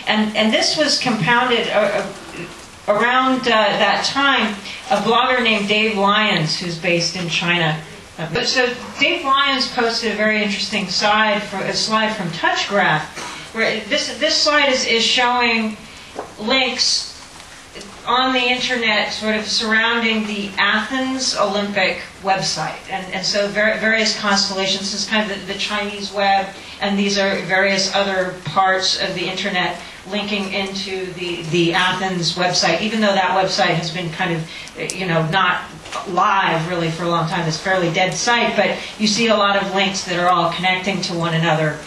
And this was compounded around that time, a blogger named Dave Lyons, who's based in China. So Dave Lyons posted a very interesting slide from TouchGraph, where this slide is showing links on the internet sort of surrounding the Athens Olympic website. And so various constellations. This is kind of the Chinese web, and these are various other parts of the internet linking into the Athens website, even though that website has been kind of, not live really for a long time. It's a fairly dead site, but you see a lot of links that are all connecting to one another,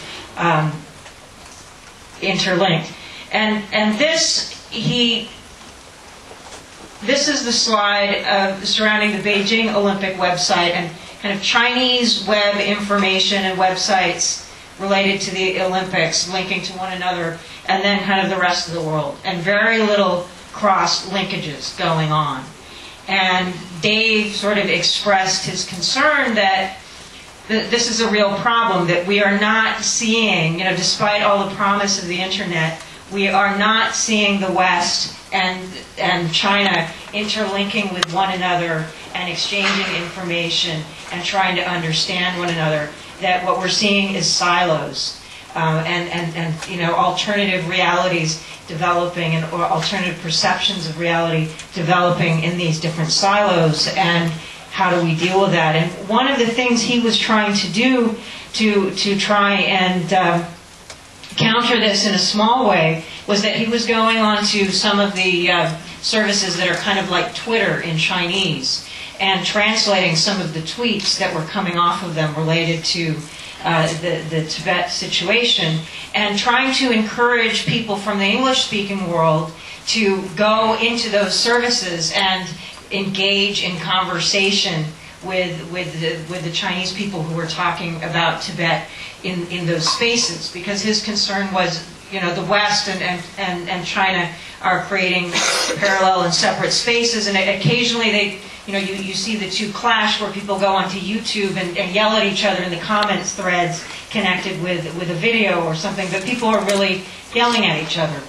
interlinked. And this is the slide surrounding the Beijing Olympic website and kind of Chinese web information and websites related to the Olympics linking to one another, and then kind of the rest of the world, and very little cross linkages going on. And Dave sort of expressed his concern that this is a real problem, that we are not seeing, despite all the promise of the internet, we are not seeing the West and China interlinking with one another and exchanging information and trying to understand one another. That what we're seeing is silos and alternative realities developing, or alternative perceptions of reality developing in these different silos. And how do we deal with that? And one of the things he was trying to do to try and counter this in a small way was that he was going on to some of the services that are kind of like Twitter in Chinese, and translating some of the tweets that were coming off of them related to the Tibet situation, and trying to encourage people from the English-speaking world to go into those services and engage in conversation with the Chinese people who were talking about Tibet in those spaces, because his concern was, the West and China are creating parallel and separate spaces, and occasionally you see the two clash, where people go onto YouTube and yell at each other in the comments threads connected with a video or something, but people are really yelling at each other.